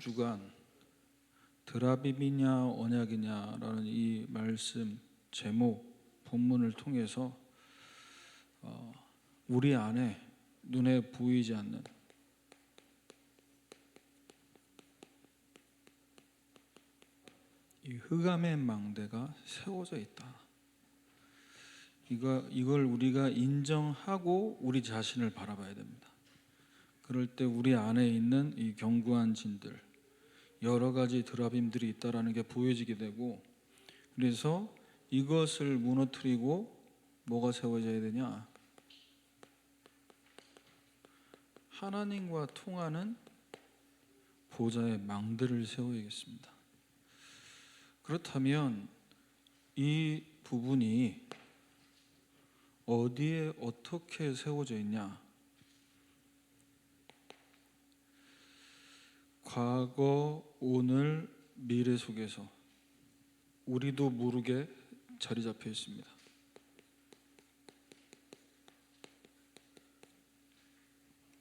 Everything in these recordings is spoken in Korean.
주간 드라빔이냐 언약이냐라는 이 말씀 제목 본문을 통해서 우리 안에 눈에 보이지 않는 이 흑암의 망대가 세워져 있다. 이걸 우리가 인정하고 우리 자신을 바라봐야 됩니다. 그럴 때 우리 안에 있는 이 견고한 진들, 여러 가지 드라빔들이 있다라는 게 보여지게 되고, 그래서 이것을 무너뜨리고 뭐가 세워져야 되냐? 하나님과 통하는 보좌의 망대를 세워야겠습니다. 그렇다면 이 부분이 어디에 어떻게 세워져 있냐? 과거, 오늘, 미래 속에서 우리도 모르게 자리 잡혀 있습니다.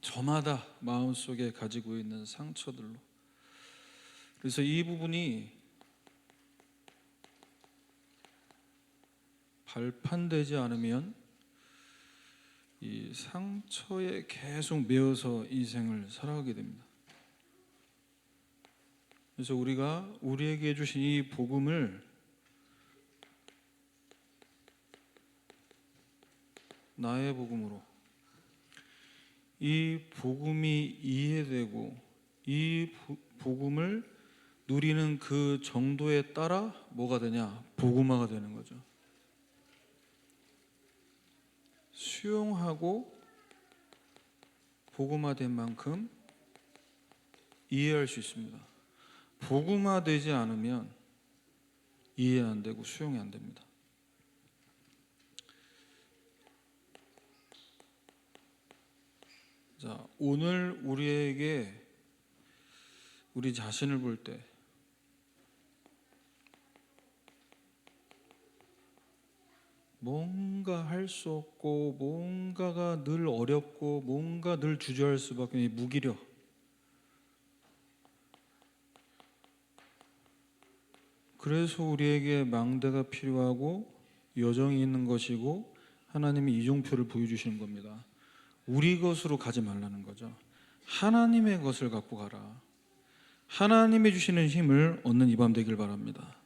저마다 마음속에 가지고 있는 상처들로. 그래서 이 부분이 발판되지 않으면 이 상처에 계속 매여서 인생을 살아가게 됩니다. 그래서 우리가 우리에게 주신 이 복음을 나의 복음으로, 이 복음이 이해되고 이 복음을 누리는 그 정도에 따라 뭐가 되냐? 복음화가 되는 거죠. 수용하고 복음화된 만큼 이해할 수 있습니다. 복음화되지 않으면 이해 안 되고 수용이 안 됩니다. 자, 오늘 우리에게 우리 자신을 볼 때 뭔가 할 수 없고 뭔가가 늘 어렵고 뭔가 늘 주저할 수밖에 없는 무기력, 그래서 우리에게 망대가 필요하고 여정이 있는 것이고 하나님이 이종표를 보여주시는 겁니다. 우리 것으로 가지 말라는 거죠. 하나님의 것을 갖고 가라. 하나님이 주시는 힘을 얻는 이 밤 되길 바랍니다.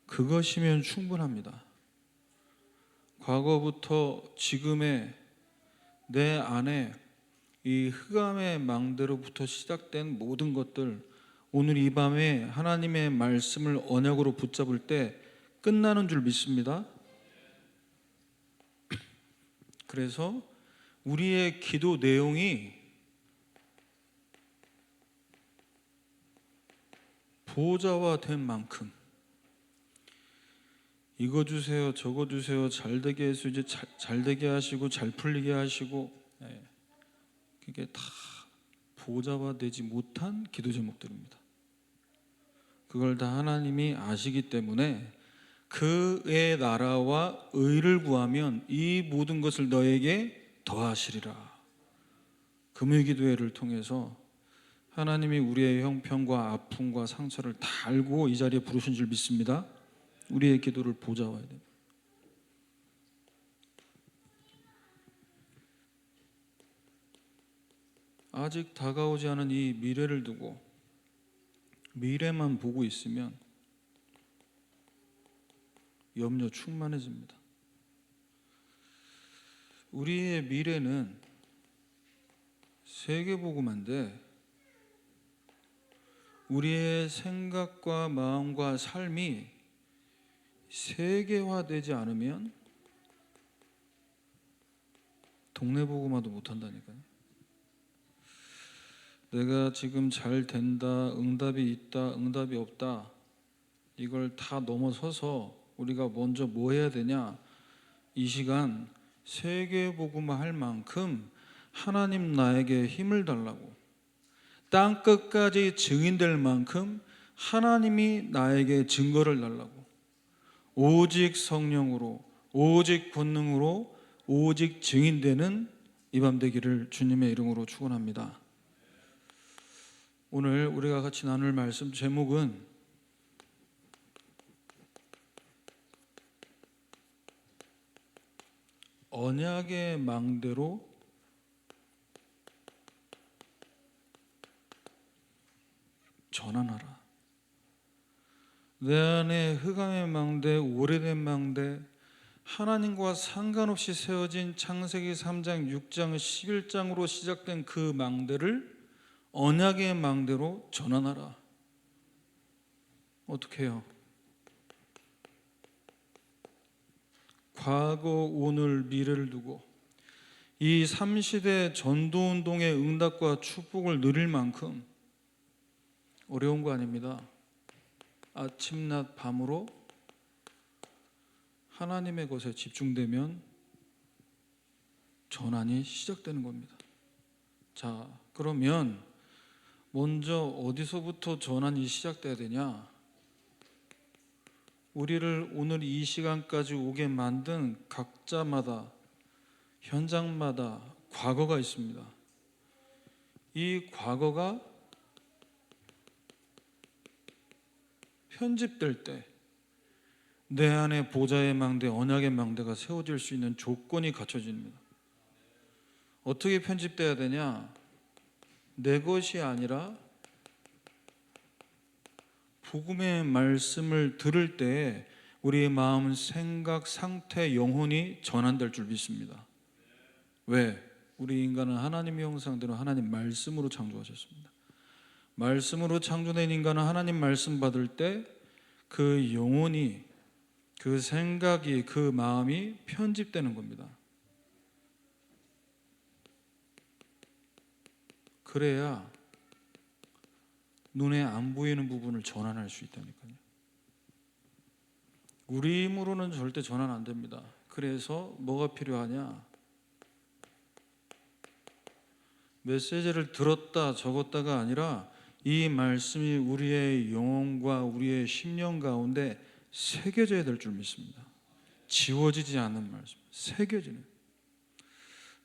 그것이면 충분합니다. 과거부터 지금의 내 안에 이 흑암의 망대로부터 시작된 모든 것들, 오늘 이 밤에 하나님의 말씀을 언약으로 붙잡을 때 끝나는 줄 믿습니다. 그래서 우리의 기도 내용이 보좌화된 만큼 이거 주세요, 저거 주세요, 잘 되게 해서 이제 잘 되게 하시고 잘 풀리게 하시고, 그게 다 보좌화되지 못한 기도 제목들입니다. 그걸 다 하나님이 아시기 때문에 그의 나라와 의를 구하면 이 모든 것을 너에게 더하시리라. 금요기도회를 통해서 하나님이 우리의 형편과 아픔과 상처를 다 알고 이 자리에 부르신 줄 믿습니다. 우리의 기도를 보좌화해야 됩니다. 아직 다가오지 않은 이 미래를 두고 미래만 보고 있으면 염려 충만해집니다. 우리의 미래는 세계복음화인데 우리의 생각과 마음과 삶이 세계화되지 않으면 동네복음화도 못한다니까요. 내가 지금 잘 된다, 응답이 있다, 응답이 없다, 이걸 다 넘어서서 우리가 먼저 뭐 해야 되냐? 이 시간 세계복음화 할 만큼 하나님 나에게 힘을 달라고, 땅 끝까지 증인될 만큼 하나님이 나에게 증거를 달라고, 오직 성령으로, 오직 권능으로, 오직 증인되는 이 밤 되기를 주님의 이름으로 축원합니다. 오늘 우리가 같이 나눌 말씀 제목은 언약의 망대로 전환하라. 내 안에 흑암의 망대, 오래된 망대, 하나님과 상관없이 세워진 창세기 3장, 6장, 11장으로 시작된 그 망대를 언약의 망대로 전환하라. 어떻게 해요? 과거, 오늘, 미래를 두고 이 3시대 전도운동의 응답과 축복을 누릴 만큼 어려운 거 아닙니다. 아침, 낮, 밤으로 하나님의 것에 집중되면 전환이 시작되는 겁니다. 자, 그러면 먼저 어디서부터 전환이 시작돼야 되냐? 우리를 오늘 이 시간까지 오게 만든 각자마다, 현장마다 과거가 있습니다. 이 과거가 편집될 때 내 안에 보좌의 망대, 언약의 망대가 세워질 수 있는 조건이 갖춰집니다. 어떻게 편집돼야 되냐? 내 것이 아니라 복음의 말씀을 들을 때 우리의 마음, 생각, 상태, 영혼이 전환될 줄 믿습니다. 왜? 우리 인간은 하나님의 형상대로 하나님 말씀으로 창조하셨습니다. 말씀으로 창조된 인간은 하나님 말씀 받을 때 그 영혼이, 그 생각이, 그 마음이 편집되는 겁니다. 그래야 눈에 안 보이는 부분을 전환할 수 있다니까요. 우리 힘으로는 절대 전환 안 됩니다. 그래서 뭐가 필요하냐? 메시지를 들었다 적었다가 아니라 이 말씀이 우리의 영혼과 우리의 심령 가운데 새겨져야 될 줄 믿습니다. 지워지지 않는 말씀, 새겨지는.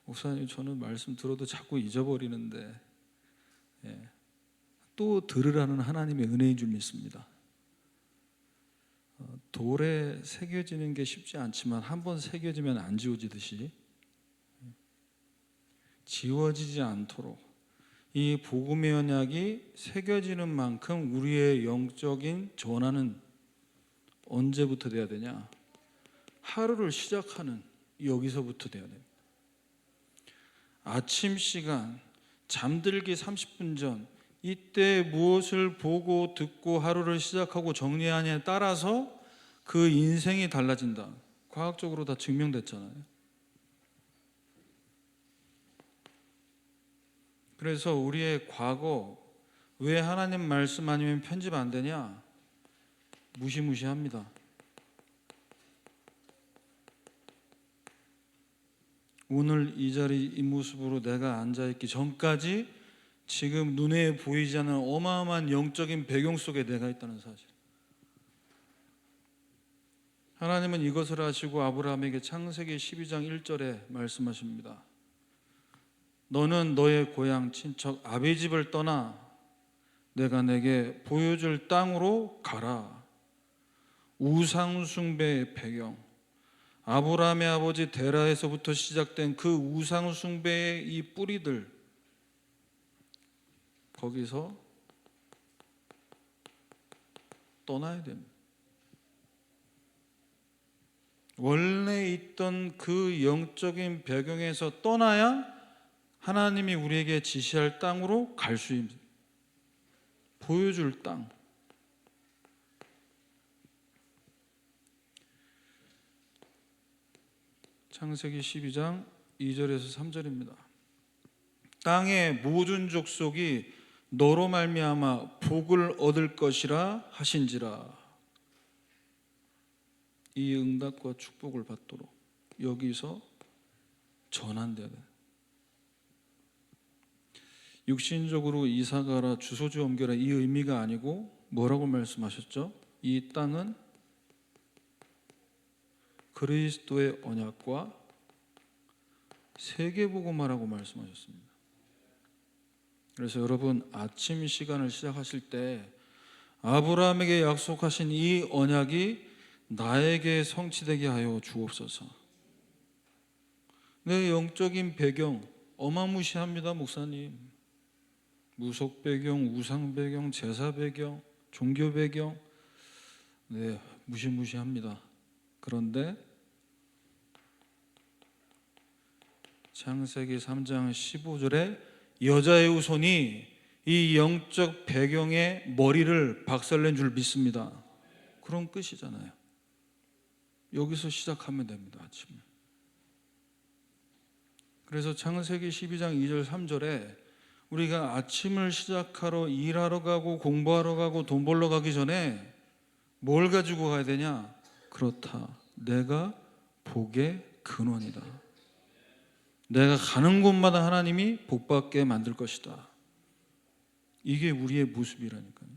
목사님, 저는 말씀 들어도 자꾸 잊어버리는데 또 들으라는 하나님의 은혜인 줄 믿습니다. 돌에 새겨지는 게 쉽지 않지만 한번 새겨지면 안 지워지듯이 지워지지 않도록 이 복음의 언약이 새겨지는 만큼 우리의 영적인 전환은 언제부터 돼야 되냐? 하루를 시작하는 여기서부터 돼야 됩니다. 아침 시간, 잠들기 30분 전, 이때 무엇을 보고 듣고 하루를 시작하고 정리하냐에 따라서 그 인생이 달라진다. 과학적으로 다 증명됐잖아요. 그래서 우리의 과거, 왜 하나님 말씀 아니면 편집 안 되냐? 무시무시합니다. 오늘 이 자리 이 모습으로 내가 앉아있기 전까지 지금 눈에 보이지 않는 어마어마한 영적인 배경 속에 내가 있다는 사실. 하나님은 이것을 아시고 아브라함에게 창세기 12장 1절에 말씀하십니다. 너는 너의 고향 친척 아비 집을 떠나 내가 내게 보여줄 땅으로 가라. 우상 숭배의 배경, 아브라함의 아버지 데라에서부터 시작된 그 우상 숭배의 이 뿌리들, 거기서 떠나야 됩니다. 원래 있던 그 영적인 배경에서 떠나야 하나님이 우리에게 지시할 땅으로 갈 수 있습니다. 보여줄 땅. 창세기 12장 2절에서 3절입니다. 땅의 모든 족속이 너로 말미암아 복을 얻을 것이라 하신지라. 이 응답과 축복을 받도록 여기서 전환돼야 돼. 육신적으로 이사가라, 주소지 옮겨라, 이 의미가 아니고 뭐라고 말씀하셨죠? 이 땅은 그리스도의 언약과 세계복음화라고 말씀하셨습니다. 그래서 여러분 아침 시간을 시작하실 때 아브라함에게 약속하신 이 언약이 나에게 성취되게 하여 주옵소서. 내 영적인 배경 어마무시합니다, 목사님. 무속 배경, 우상 배경, 제사 배경, 종교 배경, 네, 무시무시합니다. 그런데 창세기 3장 15절에 여자의 후손이 이 영적 배경의 머리를 박살낸 줄 믿습니다. 그런 끝이잖아요. 여기서 시작하면 됩니다. 아침. 그래서 창세기 12장 2절 3절에 우리가 아침을 시작하러 일하러 가고 공부하러 가고 돈 벌러 가기 전에 뭘 가지고 가야 되냐? 그렇다. 내가 복의 근원이다. 내가 가는 곳마다 하나님이 복받게 만들 것이다. 이게 우리의 모습이라니까요.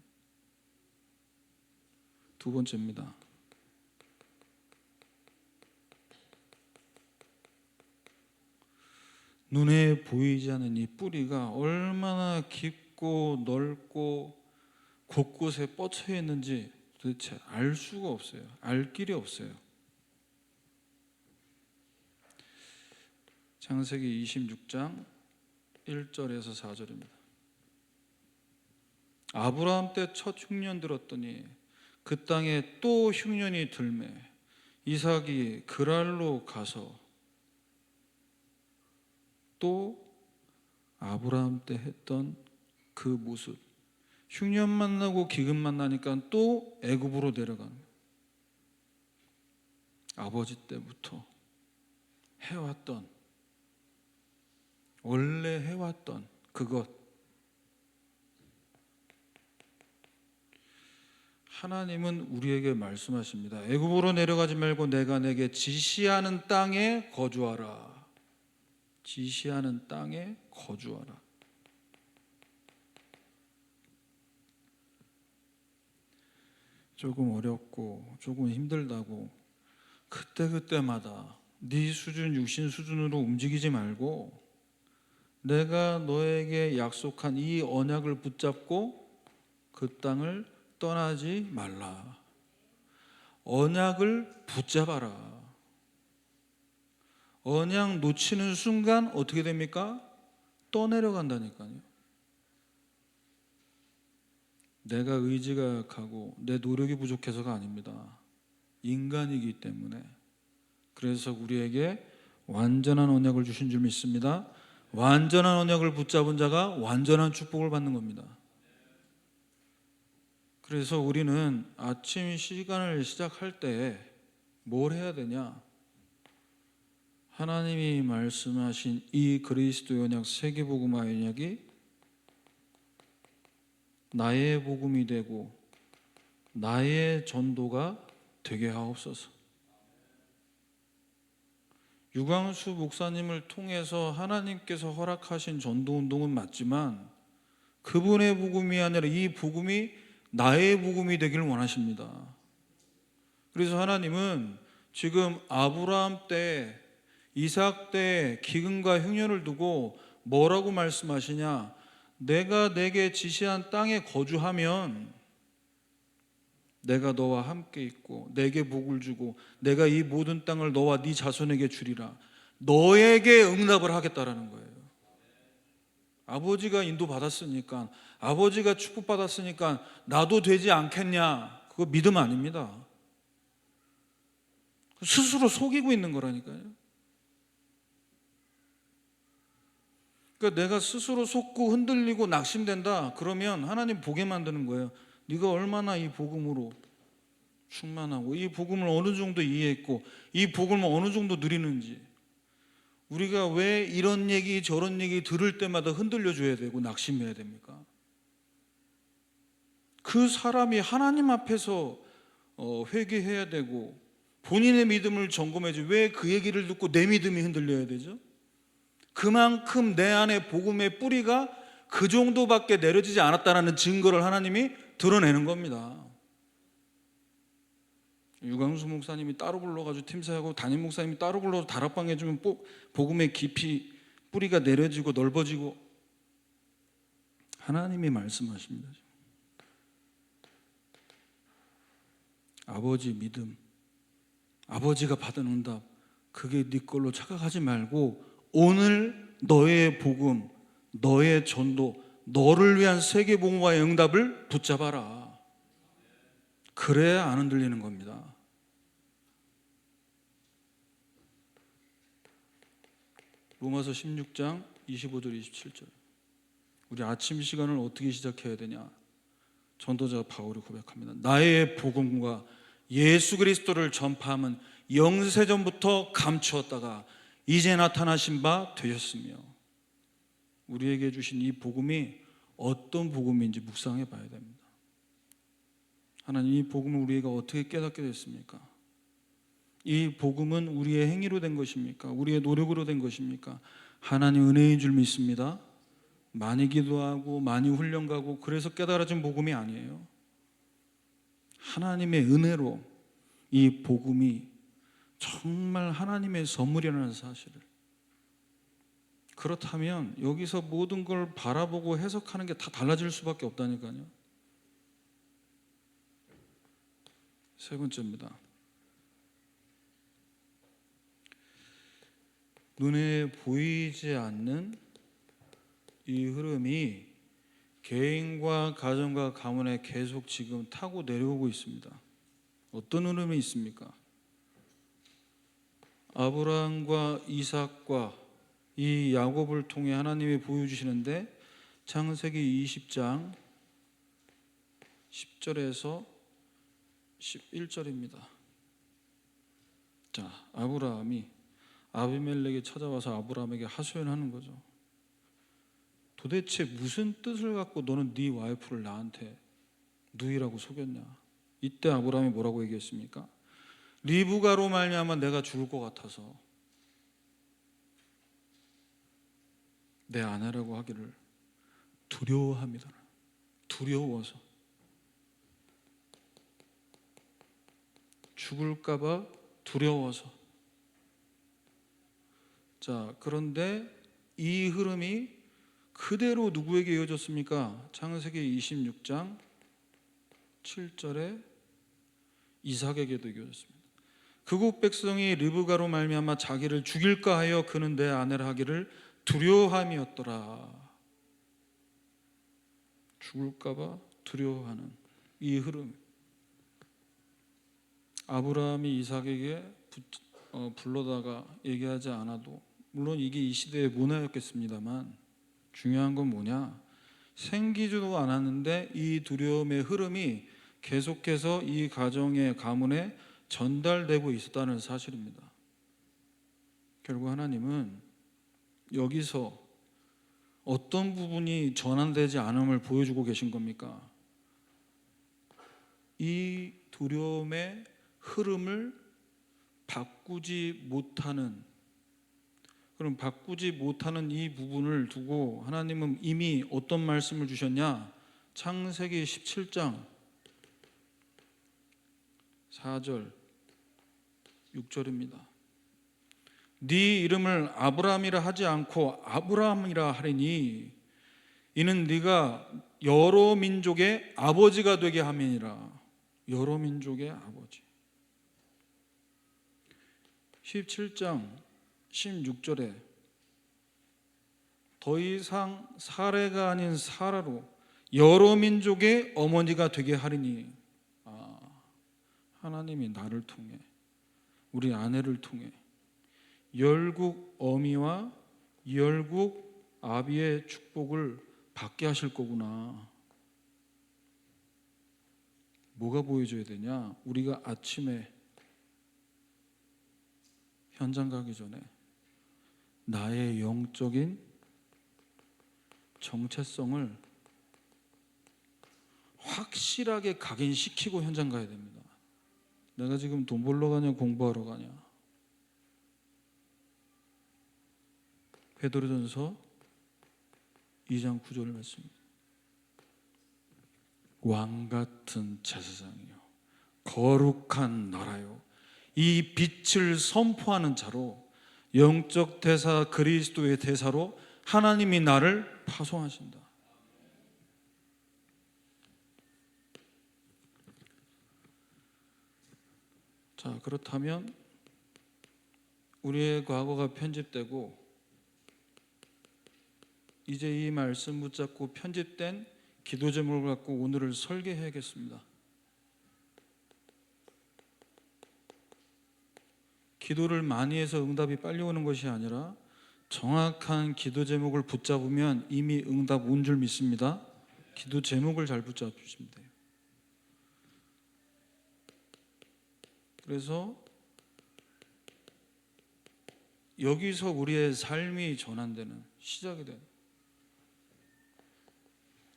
두 번째입니다. 눈에 보이지 않는 이 뿌리가 얼마나 깊고 넓고 곳곳에 뻗쳐 있는지 도대체 알 수가 없어요. 알 길이 없어요. 창세기 26장 1절에서 4절입니다. 아브라함 때 첫 흉년 들었더니 그 땅에 또 흉년이 들매 이삭이 그랄로 가서 또 아브라함 때 했던 그 모습, 흉년 만나고 기근 만나니까 또 애굽으로 내려가는 거예요. 아버지 때부터 해왔던, 원래 해왔던 그것, 하나님은 우리에게 말씀하십니다. 애굽으로 내려가지 말고 내가 내게 지시하는 땅에 거주하라. 지시하는 땅에 거주하라. 조금 어렵고 조금 힘들다고 그때마다 네 수준, 육신 수준으로 움직이지 말고 내가 너에게 약속한 이 언약을 붙잡고 그 땅을 떠나지 말라. 언약을 붙잡아라. 언약 놓치는 순간 어떻게 됩니까? 떠내려간다니까요. 내가 의지가 약하고 내 노력이 부족해서가 아닙니다. 인간이기 때문에. 그래서 우리에게 완전한 언약을 주신 줄 믿습니다. 완전한 언약을 붙잡은 자가 완전한 축복을 받는 겁니다. 그래서 우리는 아침 시간을 시작할 때 뭘 해야 되냐? 하나님이 말씀하신 이 그리스도의 언약, 세계복음화의 언약이 나의 복음이 되고 나의 전도가 되게 하옵소서. 유광수 목사님을 통해서 하나님께서 허락하신 전도운동은 맞지만 그분의 복음이 아니라 이 복음이 나의 복음이 되기를 원하십니다. 그래서 하나님은 지금 아브라함 때, 이삭 때 기근과 흉년을 두고 뭐라고 말씀하시냐? 내가 내게 지시한 땅에 거주하면 내가 너와 함께 있고 내게 복을 주고 내가 이 모든 땅을 너와 네 자손에게 주리라. 너에게 응답을 하겠다라는 거예요. 아버지가 인도받았으니까, 아버지가 축복받았으니까 나도 되지 않겠냐? 그거 믿음 아닙니다. 스스로 속이고 있는 거라니까요. 그러니까 내가 스스로 속고 흔들리고 낙심된다 그러면 하나님 보게 만드는 거예요. 네가 얼마나 이 복음으로 충만하고 이 복음을 어느 정도 이해했고 이 복음을 어느 정도 누리는지. 우리가 왜 이런 얘기 저런 얘기 들을 때마다 흔들려 줘야 되고 낙심해야 됩니까? 그 사람이 하나님 앞에서 회개해야 되고 본인의 믿음을 점검해야지 왜 그 얘기를 듣고 내 믿음이 흔들려야 되죠? 그만큼 내 안에 복음의 뿌리가 그 정도밖에 내려지지 않았다는 증거를 하나님이 드러내는 겁니다. 유광수 목사님이 따로 불러가지고 팀사하고 담임 목사님이 따로 불러서 다락방 해주면 복음의 깊이 뿌리가 내려지고 넓어지고 하나님이 말씀하십니다. 아버지 믿음, 아버지가 받은 응답, 그게 네 걸로 착각하지 말고 오늘 너의 복음, 너의 전도, 너를 위한 세계복음화의 응답을 붙잡아라. 그래야 안 흔들리는 겁니다. 로마서 16장 25절 27절. 우리 아침 시간을 어떻게 시작해야 되냐? 전도자 바울이 고백합니다. 나의 복음과 예수 그리스도를 전파함은 영세전부터 감추었다가 이제 나타나신 바 되셨으며, 우리에게 주신 이 복음이 어떤 복음인지 묵상해 봐야 됩니다. 하나님, 이 복음을 우리가 어떻게 깨닫게 됐습니까? 이 복음은 우리의 행위로 된 것입니까? 우리의 노력으로 된 것입니까? 하나님 은혜인 줄 믿습니다. 많이 기도하고 많이 훈련 가고 그래서 깨달아진 복음이 아니에요. 하나님의 은혜로 이 복음이 정말 하나님의 선물이라는 사실을, 그렇다면 여기서 모든 걸 바라보고 해석하는 게 다 달라질 수밖에 없다니까요. 세 번째입니다. 눈에 보이지 않는 이 흐름이 개인과 가정과 가문에 계속 지금 타고 내려오고 있습니다. 어떤 흐름이 있습니까? 아브라함과 이삭과 이 야곱을 통해 하나님이 보여주시는데, 창세기 20장 10절에서 11절입니다. 자, 아브라함이 아비멜렉이 찾아와서 아브라함에게 하소연하는 거죠. 도대체 무슨 뜻을 갖고 너는 네 와이프를 나한테 누이라고 속였냐? 이때 아브라함이 뭐라고 얘기했습니까? 리브가로 말미암아 내가 죽을 것 같아서 내 아내라고 하기를 두려워합니다. 두려워서, 죽을까 봐 두려워서. 자, 그런데 이 흐름이 그대로 누구에게 이어졌습니까? 창세기 26장 7절에 이삭에게도 이어졌습니다. 그국 백성이 르브가로 말미암아 자기를 죽일까 하여 그는 내 아내라 하기를 두려워함이었더라. 죽을까 봐 두려워하는 이 흐름. 아브라함이 이삭에게 불러다가 얘기하지 않아도, 물론 이게 이 시대의 문화였겠습니다만, 중요한 건 뭐냐? 생기지도 않았는데 이 두려움의 흐름이 계속해서 이 가정의 가문에 전달되고 있었다는 사실입니다. 결국 하나님은 여기서 어떤 부분이 전환되지 않음을 보여주고 계신 겁니까? 이 두려움의 흐름을 바꾸지 못하는, 그럼 바꾸지 못하는 이 부분을 두고 하나님은 이미 어떤 말씀을 주셨냐? 창세기 17장 4절 6절입니다. 네 이름을 아브라함이라 하지 않고 아브라함이라 하리니 이는 네가 여러 민족의 아버지가 되게 함이니라. 여러 민족의 아버지. 17장 16절에 더 이상 사레가 아닌 사라로 여러 민족의 어머니가 되게 하리니, 하나님이 나를 통해, 우리 아내를 통해 열국 어미와 열국 아비의 축복을 받게 하실 거구나. 뭐가 보여줘야 되냐? 우리가 아침에 현장 가기 전에 나의 영적인 정체성을 확실하게 각인시키고 현장 가야 됩니다. 내가 지금 돈 벌러 가냐 공부하러 가냐? 베드로전서 2장 9절 말씀입니다. 왕같은 제사장이요 거룩한 나라요 이 빛을 선포하는 자로 영적 대사 그리스도의 대사로 하나님이 나를 파송하신다. 자, 그렇다면 우리의 과거가 편집되고 이제 이 말씀 붙잡고 편집된 기도 제목을 갖고 오늘을 설계해야겠습니다. 기도를 많이 해서 응답이 빨리 오는 것이 아니라 정확한 기도 제목을 붙잡으면 이미 응답 온 줄 믿습니다. 기도 제목을 잘 붙잡으시면 돼요. 그래서 여기서 우리의 삶이 전환되는 시작이 돼요.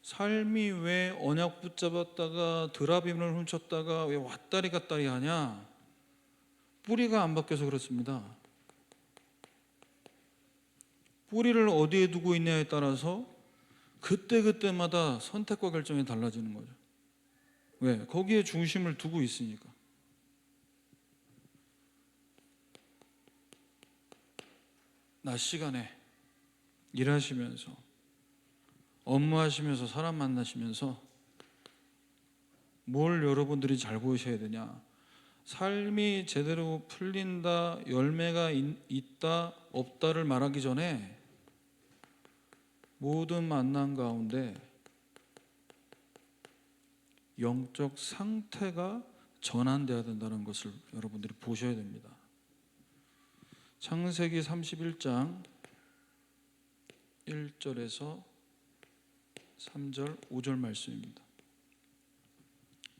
삶이 왜 언약 붙잡았다가 드라빔을 훔쳤다가 왜 왔다리 갔다리 하냐? 뿌리가 안 바뀌어서 그렇습니다. 뿌리를 어디에 두고 있냐에 따라서 그때그때마다 선택과 결정이 달라지는 거죠. 왜? 거기에 중심을 두고 있으니까. 낮 시간에 일하시면서 업무하시면서 사람 만나시면서 뭘 여러분들이 잘 보셔야 되냐? 삶이 제대로 풀린다, 열매가 있다, 없다를 말하기 전에 모든 만남 가운데 영적 상태가 전환되어야 된다는 것을 여러분들이 보셔야 됩니다. 창세기 31장 1절에서 3절, 5절 말씀입니다.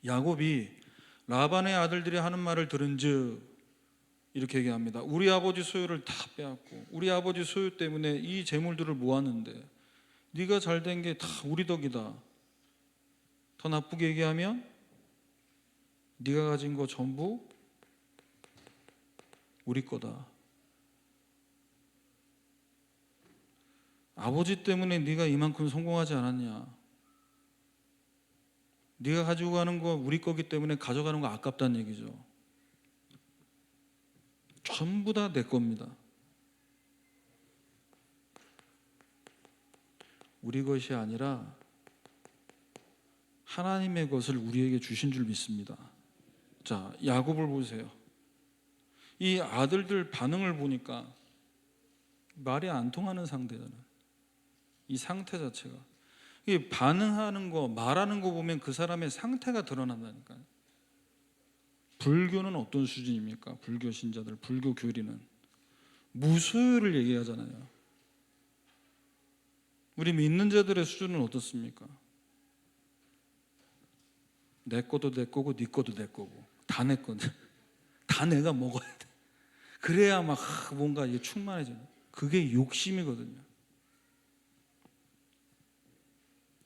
야곱이 라반의 아들들이 하는 말을 들은즉 이렇게 얘기합니다. 우리 아버지 소유를 다 빼앗고 우리 아버지 소유 때문에 이 재물들을 모았는데 네가 잘된 게 다 우리 덕이다. 더 나쁘게 얘기하면 네가 가진 거 전부 우리 거다. 아버지 때문에 네가 이만큼 성공하지 않았냐? 네가 가지고 가는 거 우리 거기 때문에 가져가는 거 아깝다는 얘기죠. 전부 다 내 겁니다. 우리 것이 아니라 하나님의 것을 우리에게 주신 줄 믿습니다. 자, 야곱을 보세요. 이 아들들 반응을 보니까 말이 안 통하는 상태잖아요. 이 상태 자체가. 이 반응하는 거, 말하는 거 보면 그 사람의 상태가 드러난다니까요. 불교는 어떤 수준입니까? 불교 신자들, 불교 교리는 무소유를 얘기하잖아요. 우리 믿는 자들의 수준은 어떻습니까? 내 것도 내 거고 네 것도 내 거고 다 내 건데 다 내가 먹어야 돼. 그래야 막 뭔가 이게 충만해지는. 그게 욕심이거든요.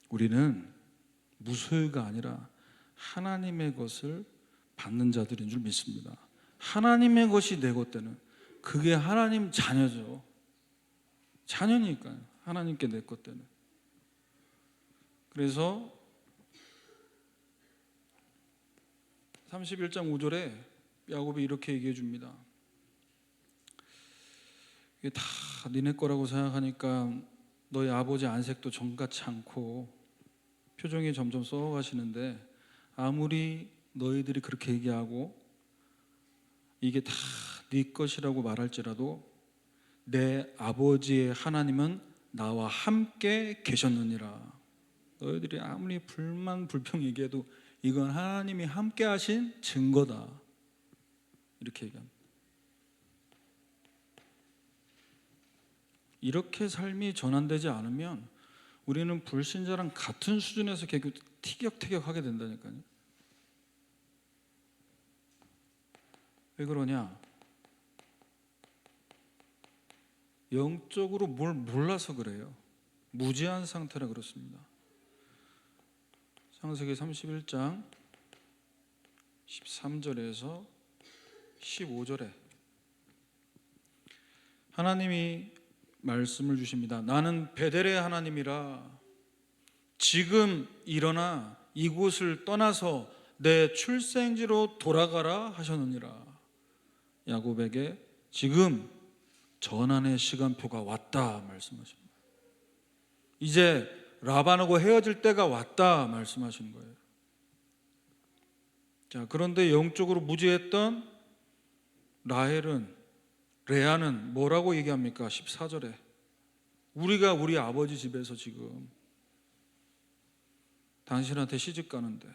우리는 무소유가 아니라 하나님의 것을 받는 자들인 줄 믿습니다. 하나님의 것이 내 것 되는 그게 하나님 자녀죠. 자녀니까요. 하나님께 내 것 되는. 그래서 31장 5절에 야곱이 이렇게 얘기해 줍니다. 이게 다 니네 거라고 생각하니까 너희 아버지 안색도 정같지 않고 표정이 점점 썩어가시는데 아무리 너희들이 그렇게 얘기하고 이게 다 네 것이라고 말할지라도 내 아버지의 하나님은 나와 함께 계셨느니라. 너희들이 아무리 불만 불평 얘기해도 이건 하나님이 함께 하신 증거다. 이렇게 얘기합니다. 이렇게 삶이 전환되지 않으면 우리는 불신자랑 같은 수준에서 계속 티격태격하게 된다니까요. 왜 그러냐? 영적으로 뭘 몰라서 그래요. 무지한 상태라 그렇습니다. 창세기 31장 13절에서 15절에 하나님이 말씀을 주십니다. 나는 베델의 하나님이라 지금 일어나 이곳을 떠나서 내 출생지로 돌아가라 하셨느니라. 야곱에게 지금 전환의 시간표가 왔다 말씀하십니다. 이제 라반하고 헤어질 때가 왔다 말씀하시는 거예요. 자, 그런데 영적으로 무지했던 레아는 뭐라고 얘기합니까? 14절에 우리가 우리 아버지 집에서 지금 당신한테 시집 가는데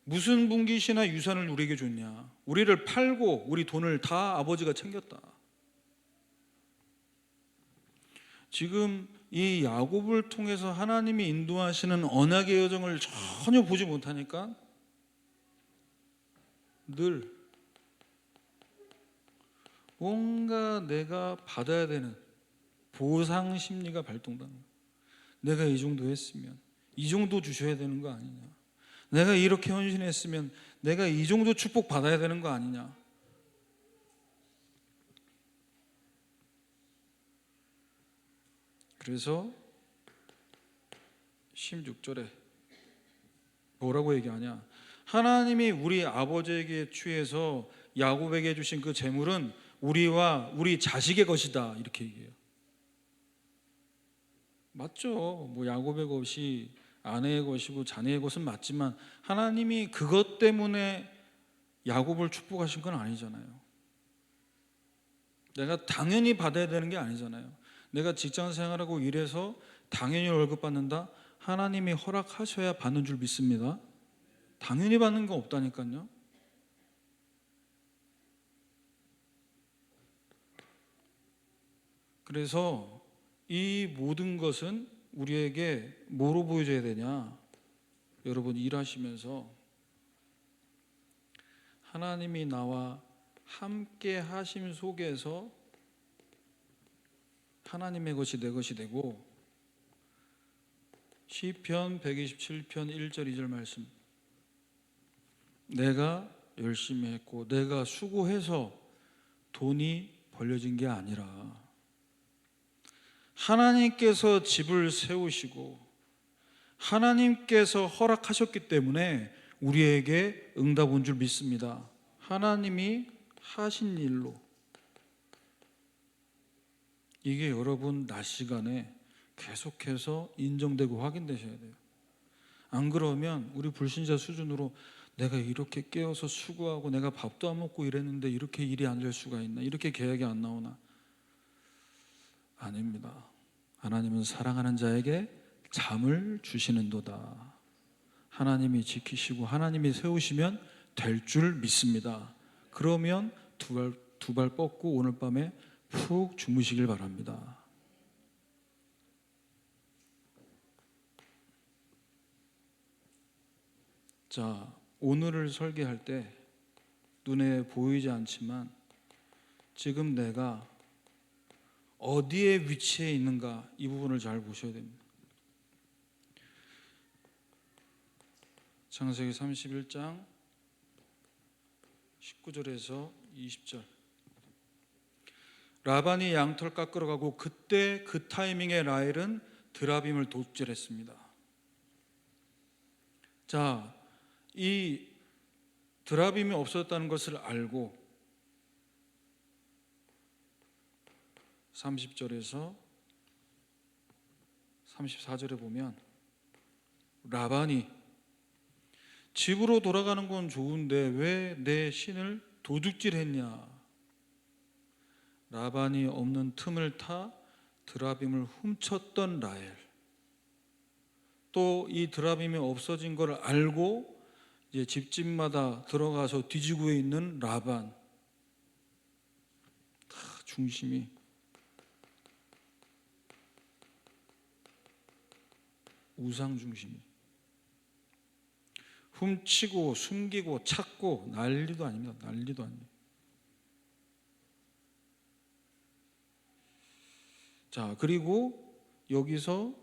무슨 분깃이나 유산을 우리에게 줬냐? 우리를 팔고 우리 돈을 다 아버지가 챙겼다. 지금 이 야곱을 통해서 하나님이 인도하시는 언약의 여정을 전혀 보지 못하니까 늘 뭔가 내가 받아야 되는 보상 심리가 발동되는 거예요. 내가 이 정도 했으면 이 정도 주셔야 되는 거 아니냐? 내가 이렇게 헌신했으면 내가 이 정도 축복 받아야 되는 거 아니냐? 그래서 16절에 뭐라고 얘기하냐? 하나님이 우리 아버지에게 취해서 야곱에게 주신 그 재물은 우리와 우리 자식의 것이다, 이렇게 얘기해요. 맞죠? 뭐 야곱의 것이 아내의 것이고 자녀의 것은 맞지만 하나님이 그것 때문에 야곱을 축복하신 건 아니잖아요. 내가 당연히 받아야 되는 게 아니잖아요. 내가 직장 생활하고 일해서 당연히 월급 받는다? 하나님이 허락하셔야 받는 줄 믿습니다. 당연히 받는 거 없다니까요. 그래서 이 모든 것은 우리에게 뭐로 보여줘야 되냐? 여러분, 일하시면서 하나님이 나와 함께 하심 속에서 하나님의 것이 내 것이 되고, 시편 127편 1절 2절 말씀, 내가 열심히 했고 내가 수고해서 돈이 벌려진 게 아니라 하나님께서 집을 세우시고 하나님께서 허락하셨기 때문에 우리에게 응답 온 줄 믿습니다. 하나님이 하신 일로. 이게 여러분 낮 시간에 계속해서 인정되고 확인되셔야 돼요. 안 그러면 우리 불신자 수준으로 내가 이렇게 깨어서 수고하고 내가 밥도 안 먹고 이랬는데 이렇게 일이 안 될 수가 있나? 이렇게 계약이 안 나오나? 아닙니다. 하나님은 사랑하는 자에게 잠을 주시는도다. 하나님이 지키시고 하나님이 세우시면 될 줄 믿습니다. 그러면 두 발 뻗고 오늘 밤에 푹 주무시길 바랍니다. 자, 오늘을 설계할 때 눈에 보이지 않지만 지금 내가 어디에 위치해 있는가, 이 부분을 잘 보셔야 됩니다. 창세기 31장 19절에서 20절. 라반이 양털 깎으러 가고 그때 그 타이밍에 라헬은 드라빔을 도둑질했습니다. 자, 이 드라빔이 없었다는 것을 알고 30절에서 34절에 보면 라반이 집으로 돌아가는 건 좋은데 왜 내 신을 도둑질했냐? 라반이 없는 틈을 타 드라빔을 훔쳤던 라헬, 또 이 드라빔이 없어진 걸 알고 이제 집집마다 들어가서 뒤지고 있는 라반, 다 중심이 우상 중심이 훔치고 숨기고 찾고 난리도 아닙니다. 난리도 아니에요. 자, 그리고 여기서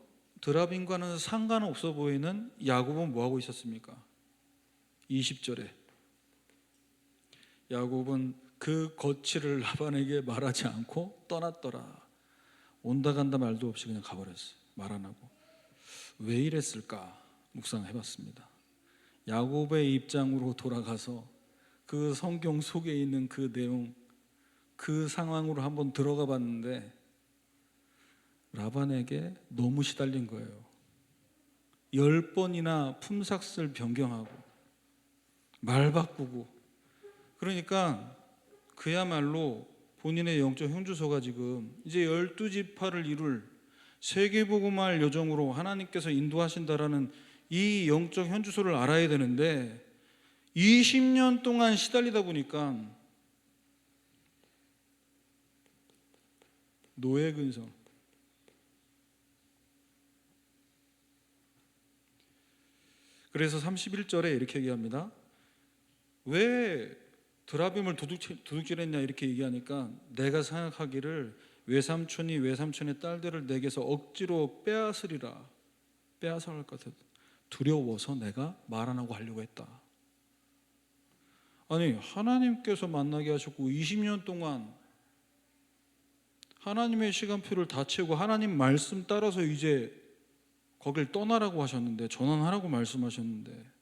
드라빔과는 상관없어 보이는 야곱은 뭐하고 있었습니까? 20절에 야곱은 그 거취를 라반에게 말하지 않고 떠났더라. 온다 간다 말도 없이 그냥 가버렸어요. 말 안 하고. 왜 이랬을까 묵상해봤습니다. 야곱의 입장으로 돌아가서 그 성경 속에 있는 그 내용, 그 상황으로 한번 들어가 봤는데 라반에게 너무 시달린 거예요. 10번이나 품삯을 변경하고 말 바꾸고, 그러니까 그야말로 본인의 영적 형주소가 지금 이제 12지파를 이룰 세계복음화할 여정으로 하나님께서 인도하신다라는 이 영적 현주소를 알아야 되는데 20년 동안 시달리다 보니까 노예 근성, 그래서 31절에 이렇게 얘기합니다. 왜 드라빔을 도둑질했냐 이렇게 얘기하니까 내가 생각하기를 외삼촌이 외삼촌의 딸들을 내게서 억지로 빼앗으리라, 빼앗아갈 것 같아 두려워서 내가 말 안 하고 하려고 했다. 아니, 하나님께서 만나게 하셨고 20년 동안 하나님의 시간표를 다 채우고 하나님 말씀 따라서 이제 거길 떠나라고 하셨는데, 전환하라고 말씀하셨는데,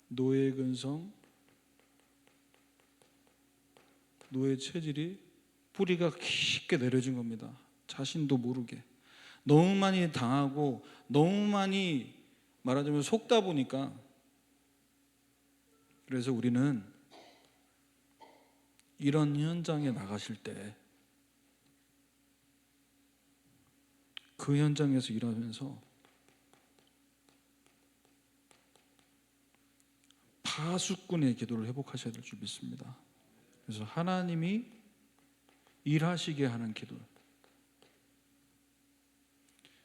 노예 근성, 노예 체질이 뿌리가 깊게 내려진 겁니다. 자신도 모르게 너무 많이 당하고 너무 많이 말하자면 속다 보니까. 그래서 우리는 이런 현장에 나가실 때 그 현장에서 일하면서 파수꾼의 기도를 회복하셔야 될 줄 믿습니다. 그래서 하나님이 일하시게 하는 기도,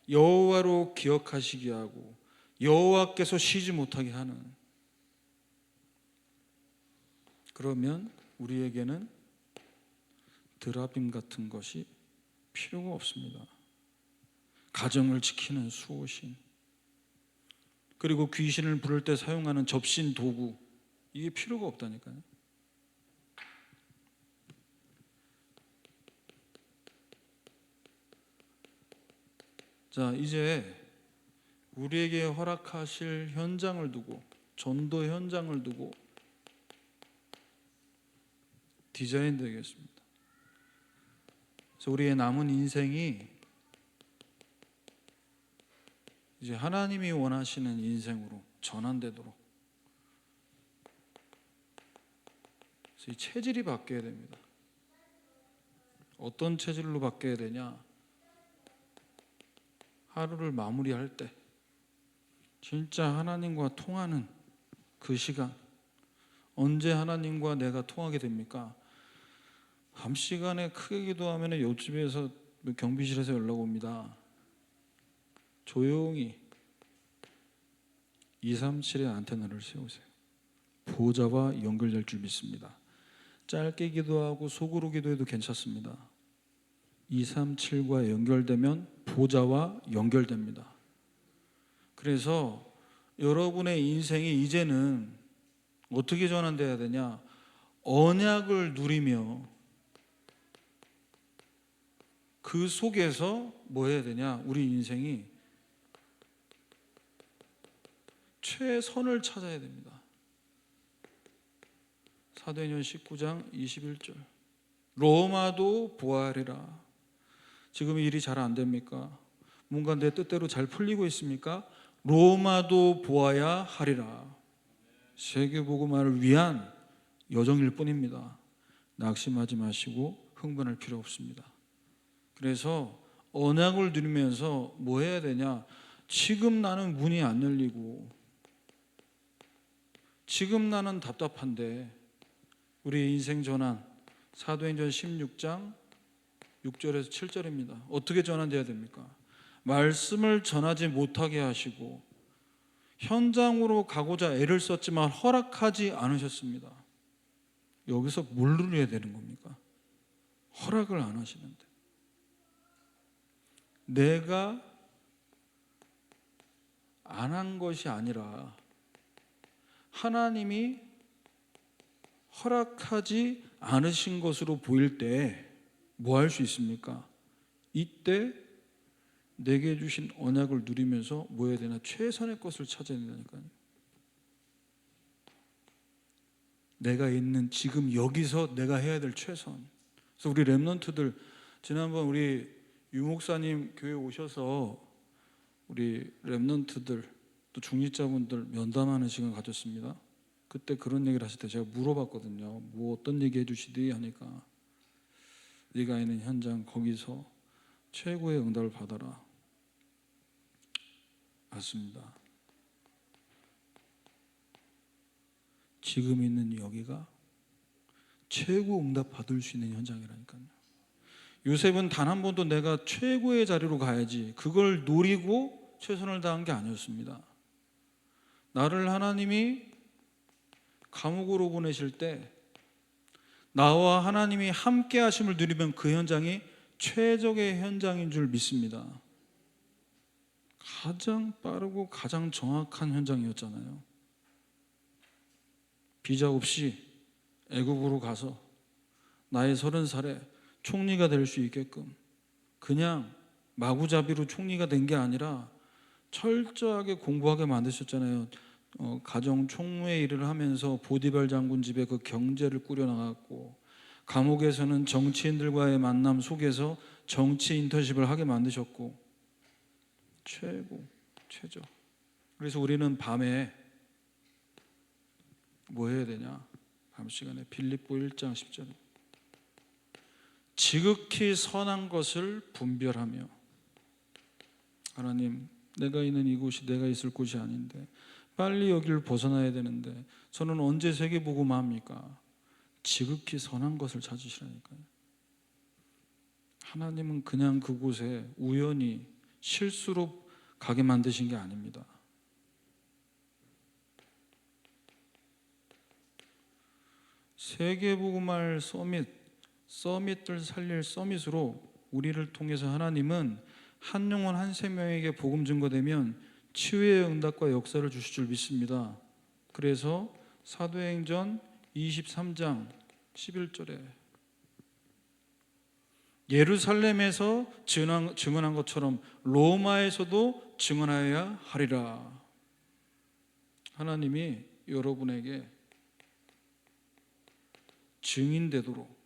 여호와로 기억하시게 하고 여호와께서 쉬지 못하게 하는, 그러면 우리에게는 드라빔 같은 것이 필요가 없습니다. 가정을 지키는 수호신, 그리고 귀신을 부를 때 사용하는 접신 도구, 이게 필요가 없다니까요. 자, 이제 우리에게 허락하실 현장을 두고, 전도 현장을 두고 디자인 되겠습니다. 그래서 우리의 남은 인생이 이제 하나님이 원하시는 인생으로 전환되도록, 그래서 이 체질이 바뀌어야 됩니다. 어떤 체질로 바뀌어야 되냐? 하루를 마무리할 때 진짜 하나님과 통하는 그 시간, 언제 하나님과 내가 통하게 됩니까? 밤 시간에 크게 기도하면 옆집에서 경비실에서 연락 옵니다. 조용히 237의 안테나를 세우세요. 보호자와 연결될 줄 믿습니다. 짧게 기도하고 속으로 기도해도 괜찮습니다. 237과 연결되면 보호자와 연결됩니다. 그래서 여러분의 인생이 이제는 어떻게 전환돼야 되냐? 언약을 누리며 그 속에서 뭐 해야 되냐? 우리 인생이 최선을 찾아야 됩니다. 사도행전 19장 21절, 로마도 보아하리라. 지금 일이 잘 안 됩니까? 뭔가 내 뜻대로 잘 풀리고 있습니까? 로마도 보아야 하리라. 세계복음화를 위한 여정일 뿐입니다. 낙심하지 마시고 흥분할 필요 없습니다. 그래서 언약을 누리면서 뭐 해야 되냐? 지금 나는 문이 안 열리고 지금 나는 답답한데, 우리 인생 전환, 사도행전 16장 6절에서 7절입니다. 어떻게 전환돼야 됩니까? 말씀을 전하지 못하게 하시고 현장으로 가고자 애를 썼지만 허락하지 않으셨습니다. 여기서 뭘 누려야 되는 겁니까? 허락을 안 하시는데, 내가 안 한 것이 아니라 하나님이 허락하지 않으신 것으로 보일 때 뭐 할 수 있습니까? 이때 내게 주신 언약을 누리면서 뭐 해야 되나? 최선의 것을 찾아야 된다니까요. 내가 있는 지금 여기서 내가 해야 될 최선. 그래서 우리 렘넌트들, 지난번 우리 유 목사님 교회 오셔서 우리 렘넌트들 또 중직자분들 면담하는 시간 가졌습니다. 그때 그런 얘기를 하실 때 제가 물어봤거든요. 뭐 어떤 얘기 해주시디 하니까 네가 있는 현장 거기서 최고의 응답을 받아라. 맞습니다. 지금 있는 여기가 최고 응답 받을 수 있는 현장이라니까요. 요셉은 단 한 번도 내가 최고의 자리로 가야지 그걸 노리고 최선을 다한 게 아니었습니다. 나를 하나님이 감옥으로 보내실 때 나와 하나님이 함께 하심을 누리면 그 현장이 최적의 현장인 줄 믿습니다. 가장 빠르고 가장 정확한 현장이었잖아요. 비자 없이 애국으로 가서 나이 30살에 총리가 될 수 있게끔 그냥 마구잡이로 총리가 된 게 아니라 철저하게 공부하게 만드셨잖아요. 가정 총무의 일을 하면서 보디발 장군 집에 그 경제를 꾸려나갔고 감옥에서는 정치인들과의 만남 속에서 정치 인턴십을 하게 만드셨고 최저. 그래서 우리는 밤에 뭐 해야 되냐? 밤 시간에 빌립보 1장 10절 지극히 선한 것을 분별하며 하나님 내가 있는 이곳이 내가 있을 곳이 아닌데 빨리 여기를 벗어나야 되는데 저는 언제 세계복음화 합니까? 지극히 선한 것을 찾으시라니까요. 하나님은 그냥 그곳에 우연히 실수로 가게 만드신 게 아닙니다. 세계복음화 서밋을 살릴 서밋으로 우리를 통해서 하나님은 한 영혼 한 생명에게 복음 증거되면 치유의 응답과 역사를 주실 줄 믿습니다. 그래서 사도행전 23장 11절에 예루살렘에서 증언한 것처럼 로마에서도 증언하여야 하리라. 하나님이 여러분에게 증인되도록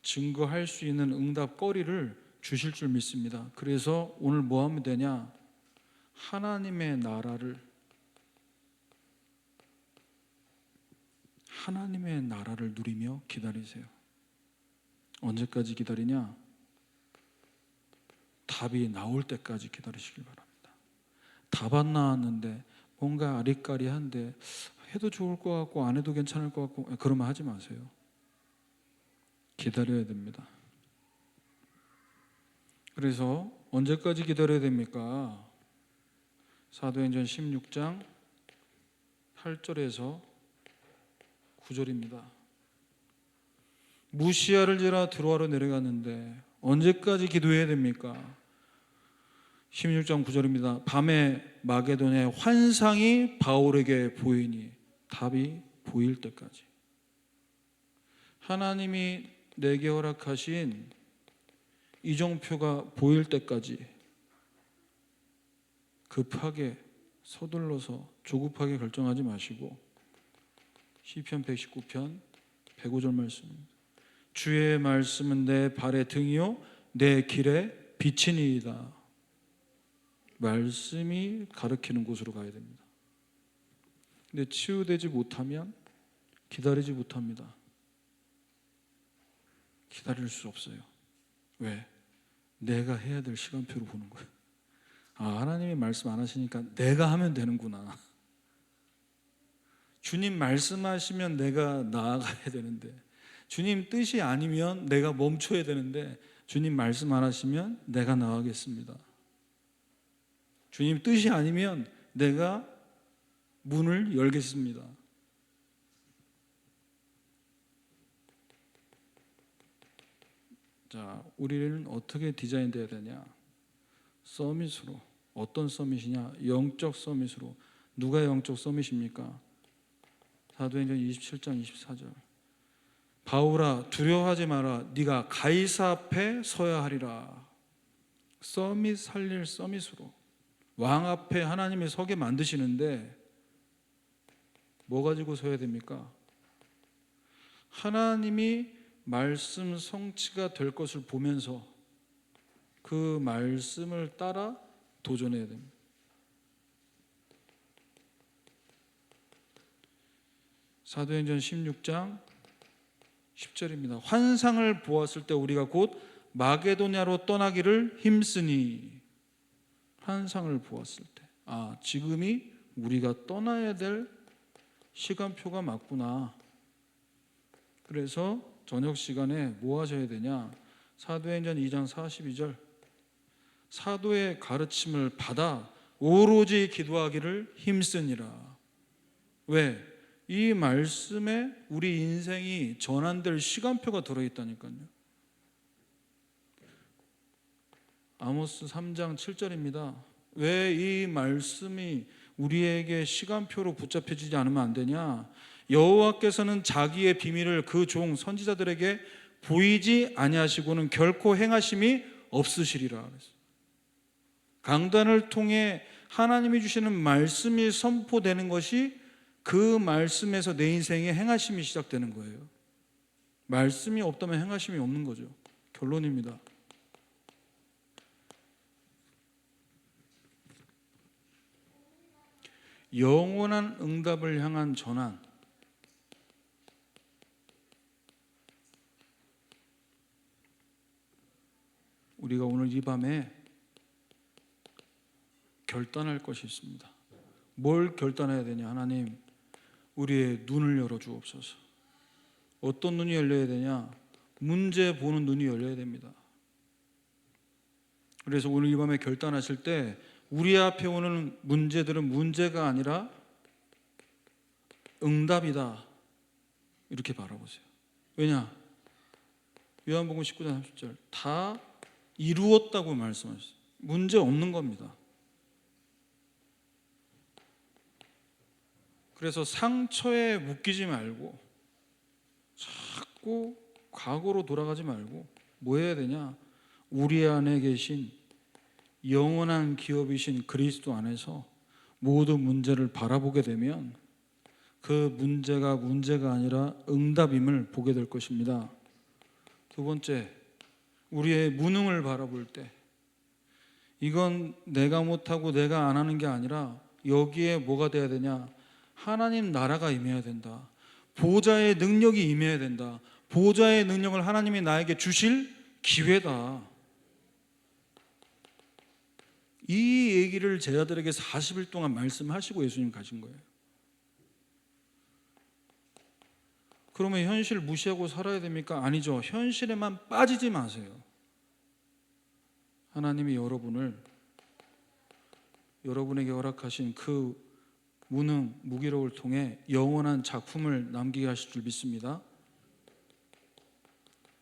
증거할 수 있는 응답거리를 주실 줄 믿습니다. 그래서 오늘 뭐 하면 되냐? 하나님의 나라를 누리며 기다리세요. 언제까지 기다리냐? 답이 나올 때까지 기다리시길 바랍니다. 답 안 나왔는데 뭔가 아리까리한데 해도 좋을 것 같고 안 해도 괜찮을 것 같고 그러면 하지 마세요. 기다려야 됩니다. 그래서 언제까지 기다려야 됩니까? 사도행전 16장 8절에서 9절입니다. 무시아를 지나 드로아로 내려갔는데 언제까지 기도해야 됩니까? 16장 9절입니다. 밤에 마게도냐의 환상이 바울에게 보이니 답이 보일 때까지. 하나님이 내게 허락하신 이정표가 보일 때까지 급하게 서둘러서 조급하게 결정하지 마시고 시편 119편 105절 말씀입니다. 주의 말씀은 내 발의 등이요 내 길의 빛이니이다. 말씀이 가르치는 곳으로 가야 됩니다. 근데 치유되지 못하면 기다리지 못합니다. 기다릴 수 없어요. 왜? 내가 해야 될 시간표로 보는 거예요. 하나님이 말씀 안 하시니까 내가 하면 되는구나. 주님 말씀하시면 내가 나아가야 되는데 주님 뜻이 아니면 내가 멈춰야 되는데 주님 말씀 안 하시면 내가 나가겠습니다. 주님 뜻이 아니면 내가 문을 열겠습니다. 자, 우리는 어떻게 디자인되어야 되냐? 서밋으로. 어떤 서밋이냐? 영적 서밋으로. 누가 영적 서밋입니까? 사도행전 27장 24절. 바울아 두려워하지 마라. 네가 가이사 앞에 서야 하리라. 서밋 살릴 서밋으로. 왕 앞에 하나님이 서게 만드시는데 뭐 가지고 서야 됩니까? 하나님이 말씀 성취가 될 것을 보면서 그 말씀을 따라 도전해야 됩니다. 사도행전 16장 10절입니다. 환상을 보았을 때 우리가 곧 마게도냐로 떠나기를 힘쓰니. 환상을 보았을 때 지금이 우리가 떠나야 될 시간표가 맞구나. 그래서 저녁 시간에 뭐 하셔야 되냐? 사도행전 2장 42절 사도의 가르침을 받아 오로지 기도하기를 힘쓰니라. 왜? 이 말씀에 우리 인생이 전환될 시간표가 들어있다니까요. 아모스 3장 7절입니다. 왜 이 말씀이 우리에게 시간표로 붙잡혀지지 않으면 안 되냐? 여호와께서는 자기의 비밀을 그 종 선지자들에게 보이지 아니하시고는 결코 행하심이 없으시리라. 강단을 통해 하나님이 주시는 말씀이 선포되는 것이 그 말씀에서 내 인생에 행하심이 시작되는 거예요. 말씀이 없다면 행하심이 없는 거죠. 결론입니다. 영원한 응답을 향한 전환. 우리가 오늘 이 밤에 결단할 것이 있습니다. 뭘 결단해야 되냐? 하나님, 우리의 눈을 열어주옵소서. 어떤 눈이 열려야 되냐? 문제 보는 눈이 열려야 됩니다. 그래서 오늘 이 밤에 결단하실 때 우리 앞에 오는 문제들은 문제가 아니라 응답이다, 이렇게 바라보세요. 왜냐? 요한복음 19장 30절 다 이루었다고 말씀하셨어요. 문제 없는 겁니다. 그래서 상처에 묶이지 말고 자꾸 과거로 돌아가지 말고 뭐 해야 되냐? 우리 안에 계신 영원한 기업이신 그리스도 안에서 모든 문제를 바라보게 되면 그 문제가 문제가 아니라 응답임을 보게 될 것입니다. 두 번째, 우리의 무능을 바라볼 때 이건 내가 못하고 내가 안 하는 게 아니라 여기에 뭐가 돼야 되냐? 하나님 나라가 임해야 된다. 보좌의 능력이 임해야 된다. 보좌의 능력을 하나님이 나에게 주실 기회다. 이 얘기를 제자들에게 40일 동안 말씀하시고 예수님 가신 거예요. 그러면 현실 무시하고 살아야 됩니까? 아니죠. 현실에만 빠지지 마세요. 하나님이 여러분에게 허락하신 그 무능, 무기력을 통해 영원한 작품을 남기게 하실 줄 믿습니다.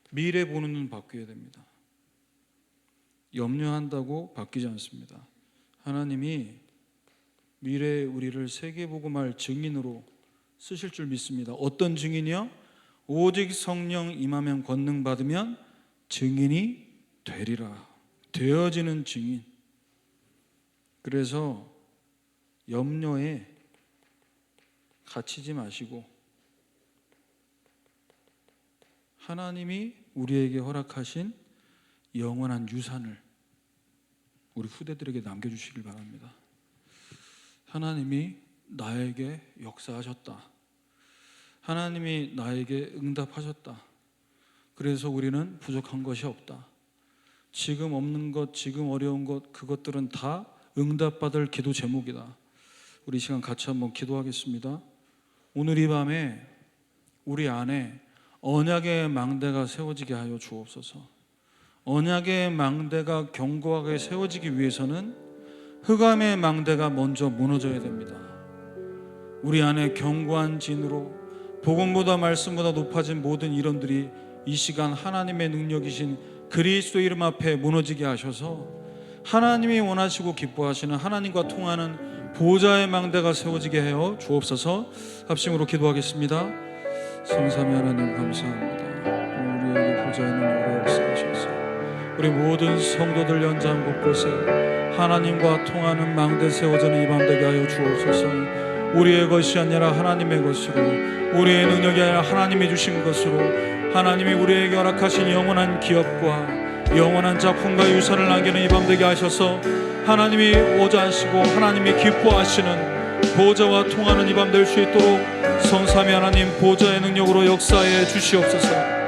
미래 보는 눈 바뀌어야 됩니다. 염려한다고 바뀌지 않습니다. 하나님이 미래의 우리를 세계복음할 증인으로 쓰실 줄 믿습니다. 어떤 증인이요? 오직 성령 임하면 권능 받으면 증인이 되리라. 되어지는 증인. 그래서 염려에 갇히지 마시고 하나님이 우리에게 허락하신 영원한 유산을 우리 후대들에게 남겨주시길 바랍니다. 하나님이 나에게 역사하셨다. 하나님이 나에게 응답하셨다. 그래서 우리는 부족한 것이 없다. 지금 없는 것, 지금 어려운 것, 그것들은 다 응답받을 기도 제목이다. 우리 이 시간 같이 한번 기도하겠습니다. 오늘 이 밤에 우리 안에 언약의 망대가 세워지게 하여 주옵소서. 언약의 망대가 견고하게 세워지기 위해서는 흑암의 망대가 먼저 무너져야 됩니다. 우리 안에 견고한 진으로 복음보다 말씀보다 높아진 모든 이론들이 이 시간 하나님의 능력이신 그리스도 이름 앞에 무너지게 하셔서 하나님이 원하시고 기뻐하시는 하나님과 통하는 보좌의 망대가 세워지게 하여 주옵소서. 합심으로 기도하겠습니다. 성삼위 하나님 감사합니다. 우리에게 보좌의 능력으로 역사하셔서 우리 모든 성도들 연장 곳곳에 하나님과 통하는 망대 세워지는 이 밤 되게 하여 주옵소서. 우리의 것이 아니라 하나님의 것으로, 우리의 능력이 아니라 하나님이 주신 것으로 하나님이 우리에게 허락하신 영원한 기업과 영원한 작품과 유산을 남기는 이 밤 되게 하셔서 하나님이 오자하시고 하나님이 기뻐하시는 보좌와 통하는 이 밤 될 수 있도록 성삼위 하나님 보좌의 능력으로 역사해 주시옵소서.